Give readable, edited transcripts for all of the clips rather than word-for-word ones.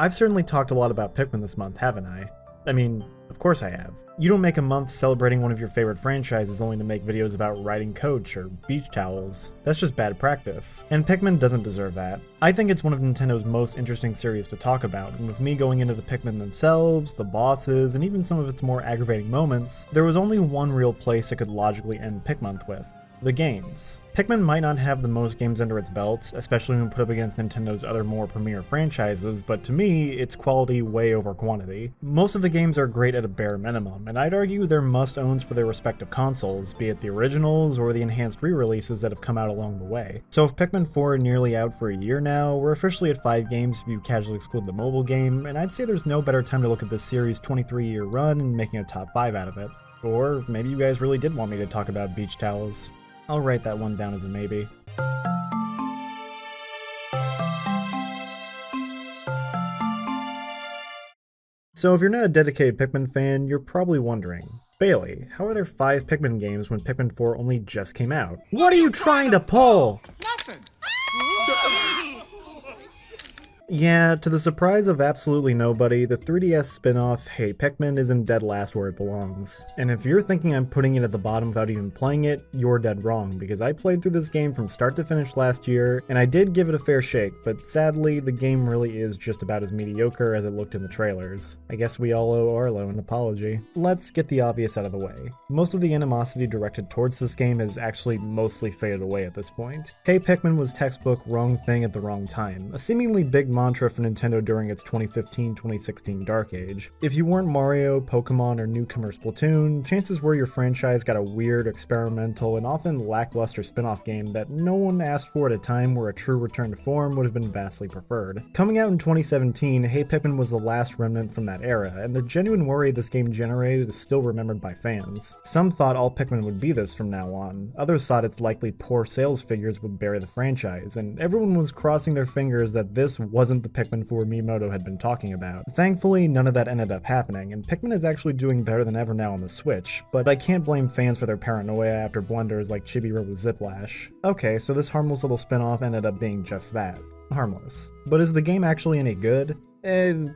I've certainly talked a lot about Pikmin this month, haven't I? I mean, of course I have. You don't make a month celebrating one of your favorite franchises only to make videos about riding coach or beach towels. That's just bad practice. And Pikmin doesn't deserve that. I think it's one of Nintendo's most interesting series to talk about, and with me going into the Pikmin themselves, the bosses, and even some of its more aggravating moments, there was only one real place it could logically end Pikmonth with. The games. Pikmin might not have the most games under its belt, especially when put up against Nintendo's other more premier franchises, but to me, it's quality way over quantity. Most of the games are great at a bare minimum, and I'd argue they're must-owns for their respective consoles, be it the originals or the enhanced re-releases that have come out along the way. So if Pikmin 4 are nearly out for a year now, we're officially at 5 games if you casually exclude the mobile game, and I'd say there's no better time to look at this series' 23-year run and making a top 5 out of it. Or maybe you guys really did want me to talk about beach towels. I'll write that one down as a maybe. So if you're not a dedicated Pikmin fan, you're probably wondering, Bailey, how are there 5 Pikmin games when Pikmin 4 only just came out? What are you trying to pull? Nothing! Yeah, to the surprise of absolutely nobody, the 3DS spin-off Hey Pikmin isn't dead last where it belongs. And if you're thinking I'm putting it at the bottom without even playing it, you're dead wrong, because I played through this game from start to finish last year, and I did give it a fair shake, but sadly, the game really is just about as mediocre as it looked in the trailers. I guess we all owe Arlo an apology. Let's get the obvious out of the way. Most of the animosity directed towards this game has actually mostly faded away at this point. Hey Pikmin was textbook wrong thing at the wrong time, a seemingly big mantra for Nintendo during its 2015-2016 Dark Age. If you weren't Mario, Pokemon, or newcomer Splatoon, chances were your franchise got a weird, experimental, and often lackluster spin-off game that no one asked for at a time where a true return to form would have been vastly preferred. Coming out in 2017, Hey Pikmin was the last remnant from that era, and the genuine worry this game generated is still remembered by fans. Some thought all Pikmin would be this from now on, others thought its likely poor sales figures would bury the franchise, and everyone was crossing their fingers that this wasn't the Pikmin 4 Miyamoto had been talking about. Thankfully, none of that ended up happening, and Pikmin is actually doing better than ever now on the Switch, but I can't blame fans for their paranoia after blunders like Chibi Robo Ziplash. Okay, so this harmless little spin-off ended up being just that. Harmless. But is the game actually any good?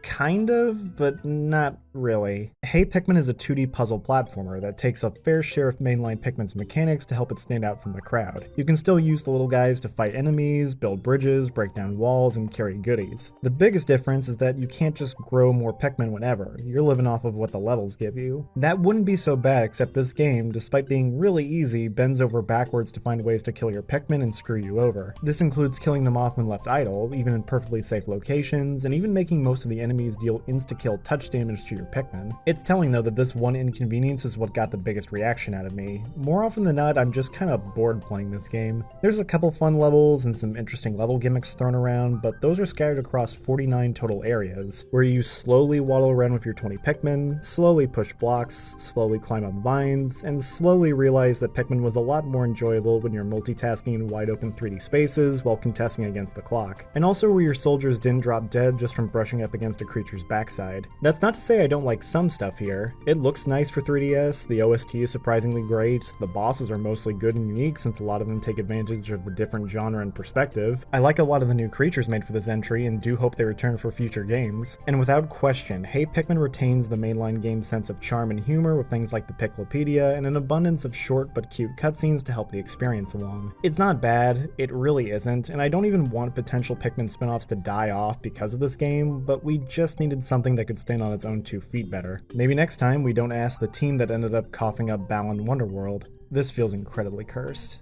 Kind of, but not really. Hey Pikmin is a 2D puzzle platformer that takes a fair share of mainline Pikmin's mechanics to help it stand out from the crowd. You can still use the little guys to fight enemies, build bridges, break down walls, and carry goodies. The biggest difference is that you can't just grow more Pikmin whenever, you're living off of what the levels give you. That wouldn't be so bad, except this game, despite being really easy, bends over backwards to find ways to kill your Pikmin and screw you over. This includes killing them off when left idle, even in perfectly safe locations, and even making most of the enemies deal insta-kill touch damage to your Pikmin. It's telling though that this one inconvenience is what got the biggest reaction out of me. More often than not, I'm just kind of bored playing this game. There's a couple fun levels and some interesting level gimmicks thrown around, but those are scattered across 49 total areas, where you slowly waddle around with your 20 Pikmin, slowly push blocks, slowly climb up vines, and slowly realize that Pikmin was a lot more enjoyable when you're multitasking in wide open 3D spaces while contesting against the clock, and also where your soldiers didn't drop dead just from brushing up against a creature's backside. That's not to say I don't like some stuff here. It looks nice for 3DS, the OST is surprisingly great, the bosses are mostly good and unique since a lot of them take advantage of the different genre and perspective. I like a lot of the new creatures made for this entry and do hope they return for future games. And without question, Hey Pikmin retains the mainline game's sense of charm and humor with things like the Piklopedia and an abundance of short but cute cutscenes to help the experience along. It's not bad, it really isn't, and I don't even want potential Pikmin spin-offs to die off because of this game, but we just needed something that could stand on its own 2 feet better. Maybe next time we don't ask the team that ended up coughing up Balan Wonderworld. This feels incredibly cursed.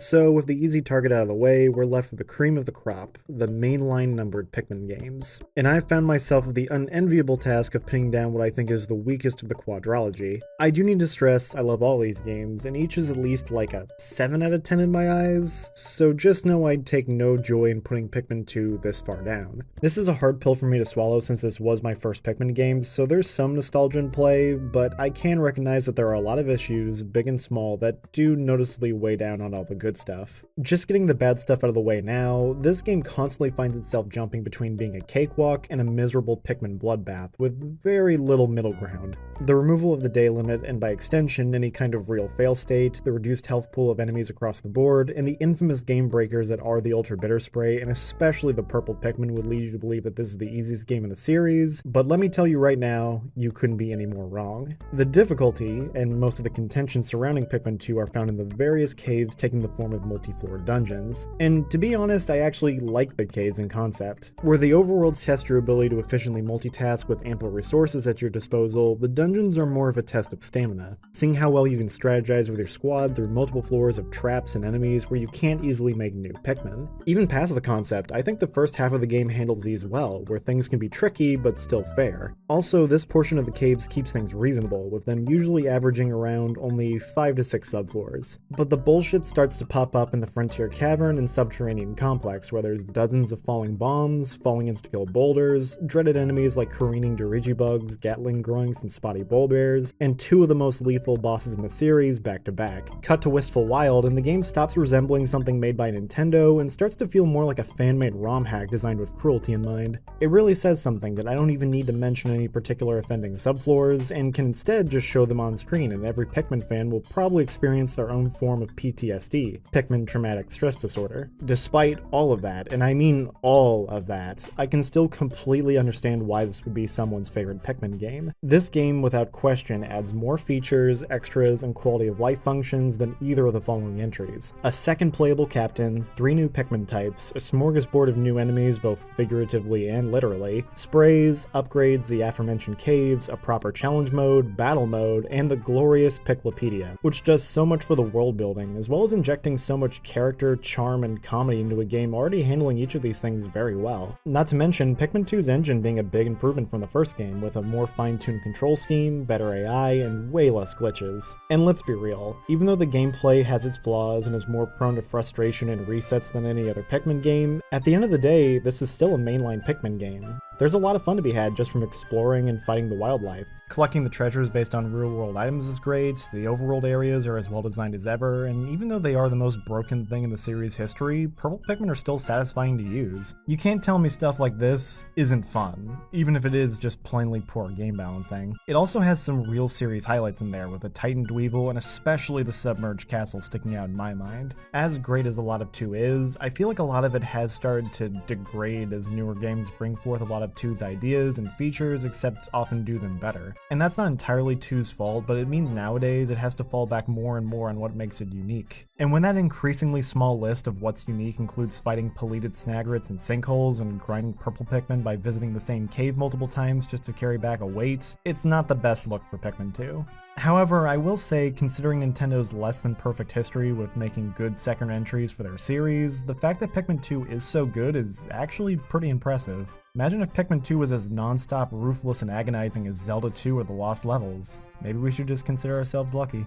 So, with the easy target out of the way, we're left with the cream of the crop, the mainline numbered Pikmin games. And I've found myself with the unenviable task of pinning down what I think is the weakest of the quadrology. I do need to stress I love all these games, and each is at least like a 7 out of 10 in my eyes, so just know I'd take no joy in putting Pikmin 2 this far down. This is a hard pill for me to swallow since this was my first Pikmin game, so there's some nostalgia in play, but I can recognize that there are a lot of issues, big and small, that do noticeably weigh down on all the good good stuff. Just getting the bad stuff out of the way now, this game constantly finds itself jumping between being a cakewalk and a miserable Pikmin bloodbath with very little middle ground. The removal of the day limit, and by extension any kind of real fail state, the reduced health pool of enemies across the board, and the infamous game breakers that are the Ultra Bitter Spray, and especially the purple Pikmin, would lead you to believe that this is the easiest game in the series, but let me tell you right now, you couldn't be any more wrong. The difficulty, and most of the contention surrounding Pikmin 2 are found in the various caves taking the form of multi-floor dungeons. And to be honest, I actually like the caves in concept. Where the overworlds test your ability to efficiently multitask with ample resources at your disposal, the dungeons are more of a test of stamina, seeing how well you can strategize with your squad through multiple floors of traps and enemies where you can't easily make new Pikmin. Even past the concept, I think the first half of the game handles these well, where things can be tricky but still fair. Also, this portion of the caves keeps things reasonable, with them usually averaging around only 5 to 6 subfloors. But the bullshit starts to pop up in the Frontier Cavern and Subterranean Complex, where there's dozens of falling bombs, falling insta-kill boulders, dreaded enemies like careening Dirigibugs, Gatling Grunks, and Spotty Bullbears, and 2 of the most lethal bosses in the series back to back. Cut to Wistful Wild, and the game stops resembling something made by Nintendo and starts to feel more like a fan-made ROM hack designed with cruelty in mind. It really says something that I don't even need to mention any particular offending subfloors, and can instead just show them on screen, and every Pikmin fan will probably experience their own form of PTSD, Pikmin Traumatic Stress Disorder. Despite all of that, and I mean all of that, I can still completely understand why this would be someone's favorite Pikmin game. This game, without question, adds more features, extras, and quality of life functions than either of the following entries. A second playable captain, 3 new Pikmin types, a smorgasbord of new enemies both figuratively and literally, sprays, upgrades, the aforementioned caves, a proper challenge mode, battle mode, and the glorious Piklopedia, which does so much for the world building, as well as injecting so much character, charm, and comedy into a game already handling each of these things very well. Not to mention Pikmin 2's engine being a big improvement from the first game, with a more fine-tuned control scheme, better AI, and way less glitches. And let's be real, even though the gameplay has its flaws and is more prone to frustration and resets than any other Pikmin game, at the end of the day, this is still a mainline Pikmin game. There's a lot of fun to be had just from exploring and fighting the wildlife. Collecting the treasures based on real-world items is great, the overworld areas are as well designed as ever, and even though they are the most broken thing in the series' history, purple Pikmin are still satisfying to use. You can't tell me stuff like this isn't fun, even if it is just plainly poor game balancing. It also has some real series highlights in there, with the Titan Dweevil and especially the Submerged Castle sticking out in my mind. As great as a lot of 2 is, I feel like a lot of it has started to degrade as newer games bring forth a lot of 2's ideas and features, except often do them better. And that's not entirely 2's fault, but it means nowadays it has to fall back more and more on what makes it unique. And when that increasingly small list of what's unique includes fighting polluted snagrets and sinkholes and grinding purple Pikmin by visiting the same cave multiple times just to carry back a weight, it's not the best look for Pikmin 2. However, I will say, considering Nintendo's less than perfect history with making good second entries for their series, the fact that Pikmin 2 is so good is actually pretty impressive. Imagine if Pikmin 2 was as non-stop, ruthless, and agonizing as Zelda 2 or The Lost Levels. Maybe we should just consider ourselves lucky.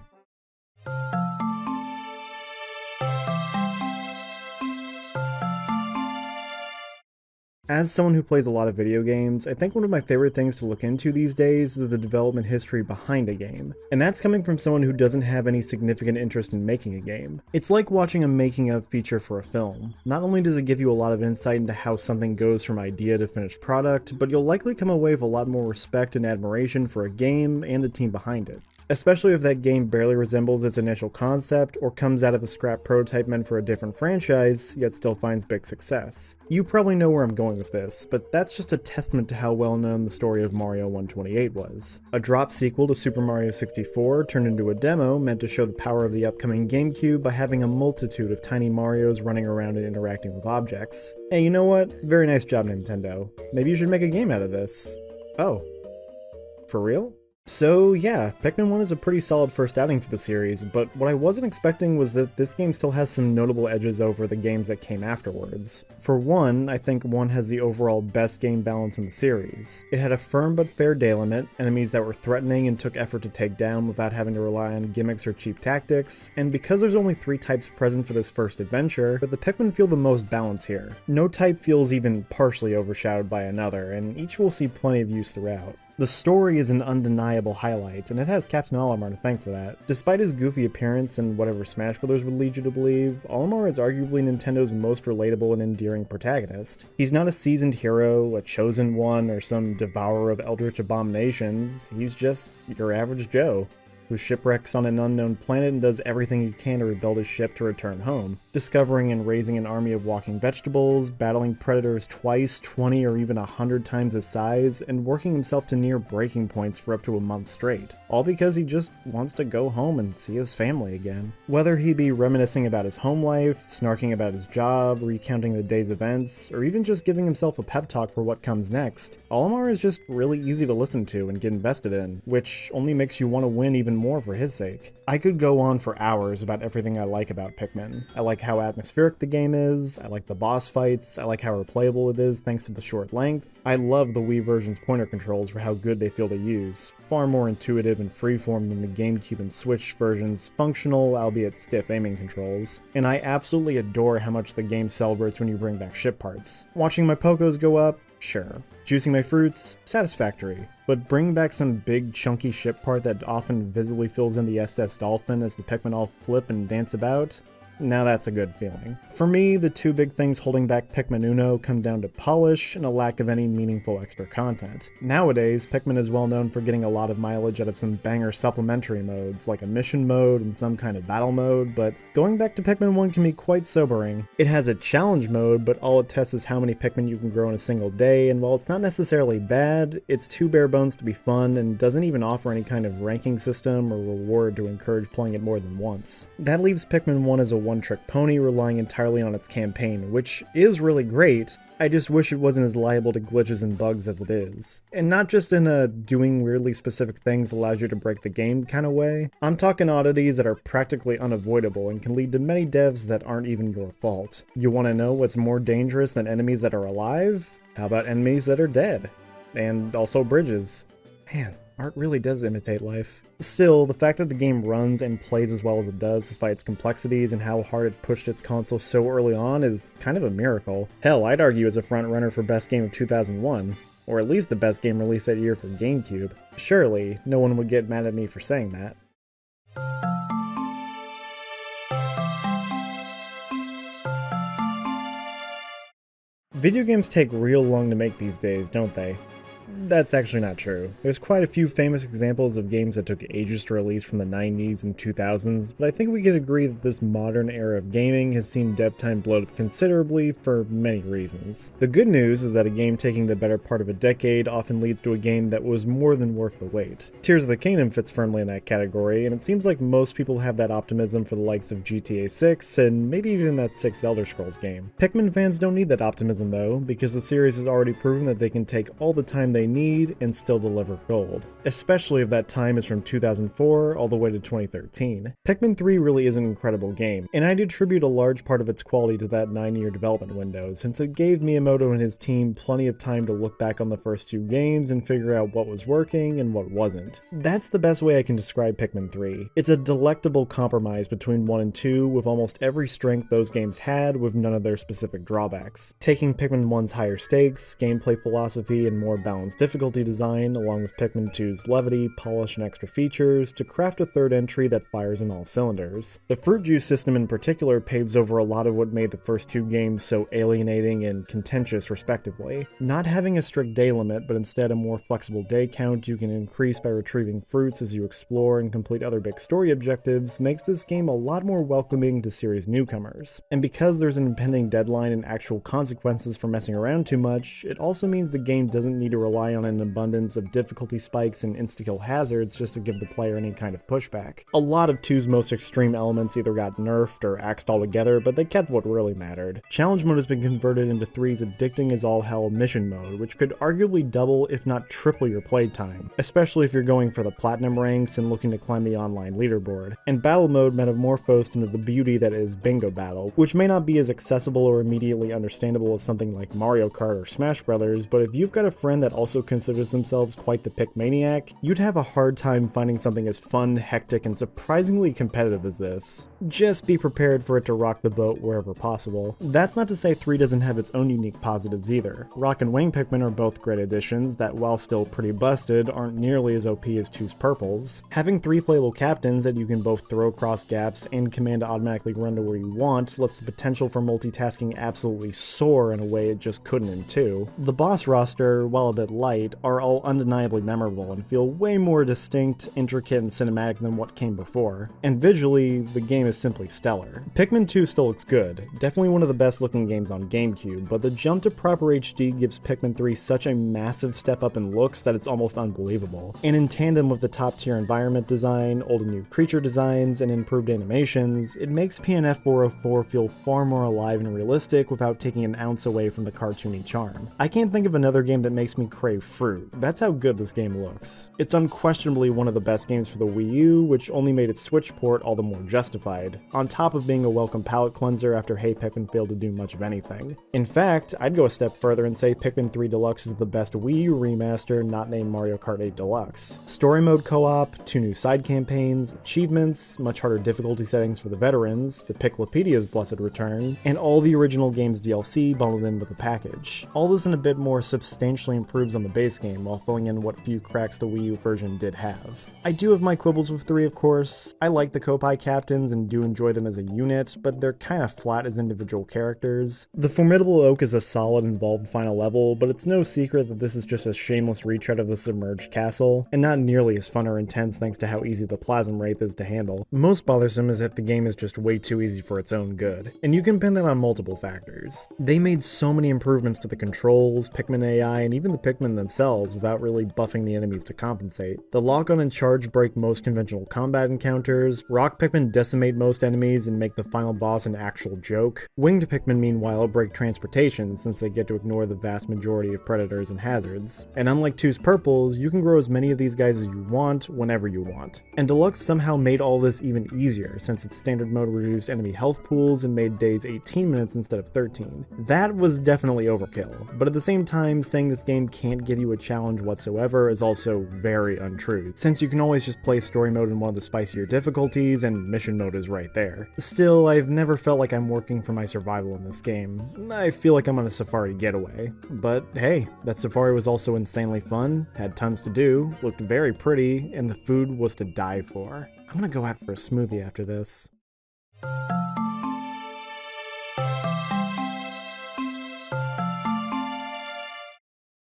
As someone who plays a lot of video games, I think one of my favorite things to look into these days is the development history behind a game. And that's coming from someone who doesn't have any significant interest in making a game. It's like watching a making-of feature for a film. Not only does it give you a lot of insight into how something goes from idea to finished product, but you'll likely come away with a lot more respect and admiration for a game and the team behind it. Especially if that game barely resembles its initial concept, or comes out of a scrap prototype meant for a different franchise, yet still finds big success. You probably know where I'm going with this, but that's just a testament to how well known the story of Mario 128 was. A drop sequel to Super Mario 64 turned into a demo meant to show the power of the upcoming GameCube by having a multitude of tiny Marios running around and interacting with objects. Hey, you know what? Very nice job, Nintendo. Maybe you should make a game out of this. Oh. For real? So yeah, Pikmin 1 is a pretty solid first outing for the series, but what I wasn't expecting was that this game still has some notable edges over the games that came afterwards. For one, I think 1 has the overall best game balance in the series. It had a firm but fair day limit, enemies that were threatening and took effort to take down without having to rely on gimmicks or cheap tactics, and because there's only 3 types present for this first adventure, the Pikmin feel the most balance here. No type feels even partially overshadowed by another, and each will see plenty of use throughout. The story is an undeniable highlight, and it has Captain Olimar to thank for that. Despite his goofy appearance and whatever Smash Bros. Would lead you to believe, Olimar is arguably Nintendo's most relatable and endearing protagonist. He's not a seasoned hero, a chosen one, or some devourer of eldritch abominations. He's just your average Joe, who shipwrecks on an unknown planet and does everything he can to rebuild his ship to return home, discovering and raising an army of walking vegetables, battling predators twice, 20, or even 100 times his size, and working himself to near breaking points for up to a month straight, all because he just wants to go home and see his family again. Whether he be reminiscing about his home life, snarking about his job, recounting the day's events, or even just giving himself a pep talk for what comes next, Olimar is just really easy to listen to and get invested in, which only makes you want to win even more for his sake. I could go on for hours about everything I like about Pikmin. I like how atmospheric the game is, I like the boss fights, I like how replayable it is thanks to the short length. I love the Wii version's pointer controls for how good they feel to use, far more intuitive and freeform than the GameCube and Switch version's functional, albeit stiff aiming controls. And I absolutely adore how much the game celebrates when you bring back ship parts. Watching my Pokos go up? Sure. Juicing my fruits? Satisfactory. But bring back some big chunky ship part that often visibly fills in the SS Dolphin as the Pikmin all flip and dance about? Now that's a good feeling. For me, the two big things holding back Pikmin Uno come down to polish and a lack of any meaningful extra content. Nowadays, Pikmin is well known for getting a lot of mileage out of some banger supplementary modes, like a mission mode and some kind of battle mode, but going back to Pikmin 1 can be quite sobering. It has a challenge mode, but all it tests is how many Pikmin you can grow in a single day, and while it's not necessarily bad, it's too bare bones to be fun and doesn't even offer any kind of ranking system or reward to encourage playing it more than once. That leaves Pikmin 1 as a one-trick pony relying entirely on its campaign, which is really great. I just wish it wasn't as liable to glitches and bugs as it is. And not just in a doing weirdly specific things allows you to break the game kind of way. I'm talking oddities that are practically unavoidable and can lead to many devs that aren't even your fault. You want to know what's more dangerous than enemies that are alive? How about enemies that are dead? And also bridges. Man, art really does imitate life. Still, the fact that the game runs and plays as well as it does despite its complexities and how hard it pushed its console so early on is kind of a miracle. Hell, I'd argue it's a front runner for best game of 2001, or at least the best game released that year for GameCube. Surely, no one would get mad at me for saying that. Video games take real long to make these days, don't they? That's actually not true. There's quite a few famous examples of games that took ages to release from the 90s and 2000s, but I think we can agree that this modern era of gaming has seen dev time blow up considerably for many reasons. The good news is that a game taking the better part of a decade often leads to a game that was more than worth the wait. Tears of the Kingdom fits firmly in that category, and it seems like most people have that optimism for the likes of GTA 6 and maybe even that 6th Elder Scrolls game. Pikmin fans don't need that optimism though, because the series has already proven that they can take all the time they need and still deliver gold. Especially if that time is from 2004 all the way to 2013. Pikmin 3 really is an incredible game, and I'd attribute a large part of its quality to that 9-year development window, since it gave Miyamoto and his team plenty of time to look back on the first two games and figure out what was working and what wasn't. That's the best way I can describe Pikmin 3. It's a delectable compromise between 1 and 2, with almost every strength those games had with none of their specific drawbacks. Taking Pikmin 1's higher stakes, gameplay philosophy, and more balanced difficulty design, along with Pikmin 2's levity, polish, and extra features, to craft a third entry that fires in all cylinders. The fruit juice system in particular paves over a lot of what made the first two games so alienating and contentious respectively. Not having a strict day limit, but instead a more flexible day count you can increase by retrieving fruits as you explore and complete other big story objectives, makes this game a lot more welcoming to series newcomers. And because there's an impending deadline and actual consequences for messing around too much, it also means the game doesn't need to rely on an abundance of difficulty spikes and insta-kill hazards just to give the player any kind of pushback. A lot of 2's most extreme elements either got nerfed or axed altogether, but they kept what really mattered. Challenge mode has been converted into 3's addicting as all hell mission mode, which could arguably double if not triple your playtime, especially if you're going for the platinum ranks and looking to climb the online leaderboard. And battle mode metamorphosed into the beauty that is Bingo Battle, which may not be as accessible or immediately understandable as something like Mario Kart or Smash Brothers, but if you've got a friend that also considers themselves quite the Pikmaniac, you'd have a hard time finding something as fun, hectic, and surprisingly competitive as this. just be prepared for it to rock the boat wherever possible. That's not to say 3 doesn't have its own unique positives either. Rock and Wing Pikmin are both great additions that, while still pretty busted, aren't nearly as OP as Choose Purple's. Having 3 playable captains that you can both throw across gaps and command to automatically run to where you want lets the potential for multitasking absolutely soar in a way it just couldn't in 2. The boss roster, while a bit light, are all undeniably memorable and feel way more distinct, intricate, and cinematic than what came before. And visually, the game is simply stellar. Pikmin 2 still looks good, definitely one of the best looking games on GameCube, but the jump to proper HD gives Pikmin 3 such a massive step up in looks that it's almost unbelievable. And in tandem with the top tier environment design, old and new creature designs, and improved animations, it makes PNF 404 feel far more alive and realistic without taking an ounce away from the cartoony charm. I can't think of another game that makes me crave fruit. That's how good this game looks. It's unquestionably one of the best games for the Wii U, which only made its Switch port all the more justified, on top of being a welcome palate cleanser after Hey Pikmin failed to do much of anything. In fact, I'd go a step further and say Pikmin 3 Deluxe is the best Wii U remaster not named Mario Kart 8 Deluxe. Story mode co-op, 2 new side campaigns, achievements, much harder difficulty settings for the veterans, the Piclopedia's blessed return, and all the original game's DLC bundled in with the package. All this and a bit more substantially improves on the base game while filling in what few cracks the Wii U version did have. I do have my quibbles with 3, of course. I like the Kopai captains and do enjoy them as a unit, but they're kinda flat as individual characters. The Formidable Oak is a solid involved final level, but it's no secret that this is just a shameless retread of the submerged castle, and not nearly as fun or intense thanks to how easy the Plasm Wraith is to handle. Most bothersome is that the game is just way too easy for its own good, and you can pin that on multiple factors. They made so many improvements to the controls, Pikmin AI, and even the Pikmin themselves without really buffing the enemies to compensate. The lock-on and charge break most conventional combat encounters, Rock Pikmin decimate most enemies and make the final boss an actual joke. Winged Pikmin, meanwhile, break transportation since they get to ignore the vast majority of predators and hazards. And unlike Two's Purples, you can grow as many of these guys as you want, whenever you want. And Deluxe somehow made all this even easier, since its standard mode reduced enemy health pools and made days 18 minutes instead of 13. That was definitely overkill, but at the same time, saying this game can't give you a challenge whatsoever is also very untrue, since you can always just play story mode in one of the spicier difficulties, and mission mode is right there. Still, I've never felt like I'm working for my survival in this game. I feel like I'm on a safari getaway. But hey, that safari was also insanely fun, had tons to do, looked very pretty, and the food was to die for. I'm gonna go out for a smoothie after this.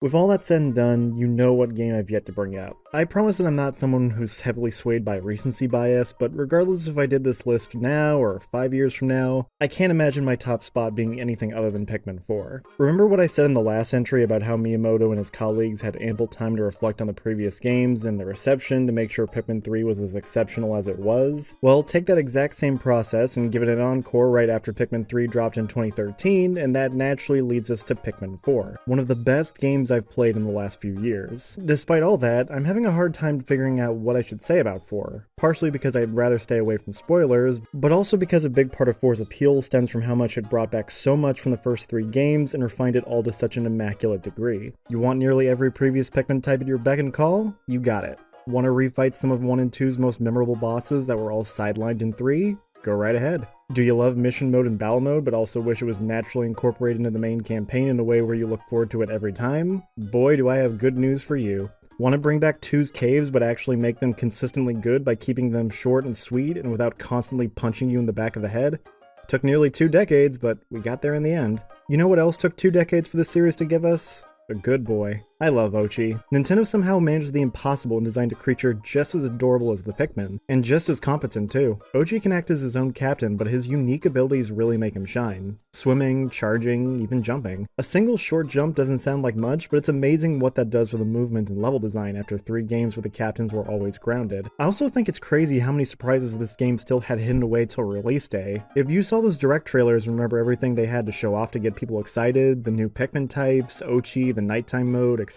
With all that said and done, you know what game I've yet to bring up. I promise that I'm not someone who's heavily swayed by recency bias, but regardless if I did this list now or 5 years from now, I can't imagine my top spot being anything other than Pikmin 4. Remember what I said in the last entry about how Miyamoto and his colleagues had ample time to reflect on the previous games and the reception to make sure Pikmin 3 was as exceptional as it was? Well, take that exact same process and give it an encore right after Pikmin 3 dropped in 2013, and that naturally leads us to Pikmin 4, one of the best games I've played in the last few years. Despite all that, I'm having a hard time figuring out what I should say about 4, partially because I'd rather stay away from spoilers, but also because a big part of 4's appeal stems from how much it brought back so much from the first 3 games and refined it all to such an immaculate degree. You want nearly every previous Pikmin type at your beck and call? You got it. Want to refight some of 1 and 2's most memorable bosses that were all sidelined in 3? Go right ahead. Do you love mission mode and battle mode, but also wish it was naturally incorporated into the main campaign in a way where you look forward to it every time? Boy, do I have good news for you. Want to bring back 2's caves, but actually make them consistently good by keeping them short and sweet and without constantly punching you in the back of the head? Took nearly 2 decades, but we got there in the end. You know what else took 2 decades for the series to give us? A good boy. I love Ochi. Nintendo somehow managed the impossible and designed a creature just as adorable as the Pikmin, and just as competent too. Ochi can act as his own captain, but his unique abilities really make him shine. Swimming, charging, even jumping. A single short jump doesn't sound like much, but it's amazing what that does for the movement and level design after 3 games where the captains were always grounded. I also think it's crazy how many surprises this game still had hidden away till release day. If you saw those direct trailers and remember everything they had to show off to get people excited, the new Pikmin types, Ochi, the nighttime mode, etc.,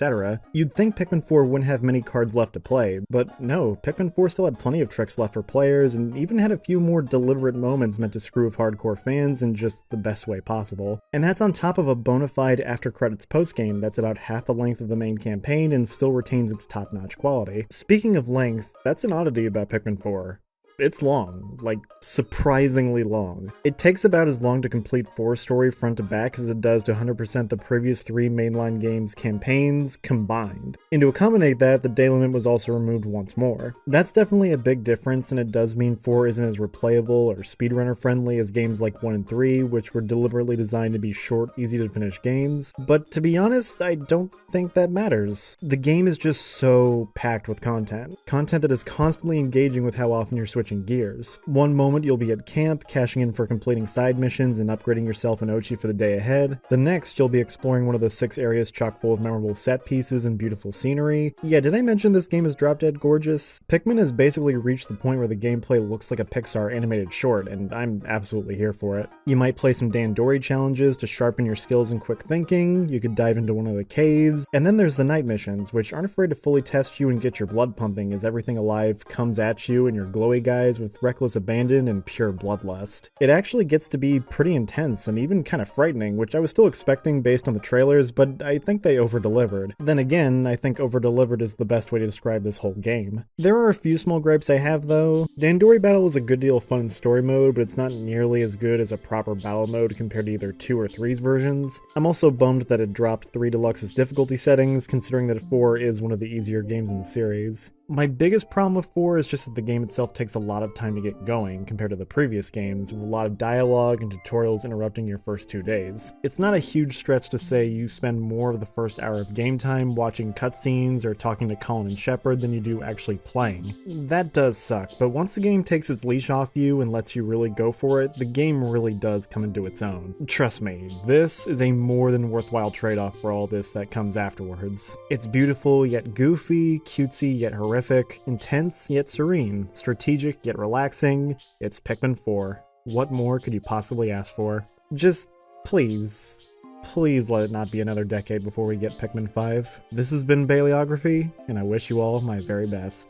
you'd think Pikmin 4 wouldn't have many cards left to play, but no, Pikmin 4 still had plenty of tricks left for players, and even had a few more deliberate moments meant to screw with hardcore fans in just the best way possible. And that's on top of a bona fide after-credits postgame that's about half the length of the main campaign and still retains its top-notch quality. Speaking of length, that's an oddity about Pikmin 4. It's long, like surprisingly long. It takes about as long to complete 4 story front to back as it does to 100% the previous 3 mainline games campaigns combined. And to accommodate that, the day limit was also removed once more. That's definitely a big difference, and it does mean 4 isn't as replayable or speedrunner friendly as games like 1 and 3, which were deliberately designed to be short, easy to finish games. But to be honest, I don't think that matters. The game is just so packed with content. Content that is constantly engaging with how often you're switching gears. One moment you'll be at camp, cashing in for completing side missions and upgrading yourself an Ochi for the day ahead. The next, you'll be exploring one of the 6 areas chock full of memorable set pieces and beautiful scenery. Yeah, did I mention this game is drop dead gorgeous? Pikmin has basically reached the point where the gameplay looks like a Pixar animated short, and I'm absolutely here for it. You might play some Dandori challenges to sharpen your skills and quick thinking, you could dive into one of the caves, and then there's the night missions, which aren't afraid to fully test you and get your blood pumping as everything alive comes at you and your glowy guys with reckless abandon and pure bloodlust. It actually gets to be pretty intense and even kind of frightening, which I was still expecting based on the trailers, but I think they over-delivered. Then again, I think over-delivered is the best way to describe this whole game. There are a few small gripes I have though. Dandori Battle is a good deal of fun in story mode, but it's not nearly as good as a proper battle mode compared to either 2 or 3's versions. I'm also bummed that it dropped 3 Deluxe's difficulty settings, considering that 4 is one of the easier games in the series. My biggest problem with 4 is just that the game itself takes a lot of time to get going compared to the previous games, with a lot of dialogue and tutorials interrupting your first 2 days. It's not a huge stretch to say you spend more of the first hour of game time watching cutscenes or talking to Colin and Shepard than you do actually playing. That does suck, but once the game takes its leash off you and lets you really go for it, the game really does come into its own. Trust me, this is a more than worthwhile trade-off for all this that comes afterwards. It's beautiful yet goofy, cutesy yet horrific, intense yet serene, strategic yet relaxing. It's Pikmin 4. What more could you possibly ask for? Just, please let it not be another decade before we get Pikmin 5. This has been Baleography, and I wish you all my very best.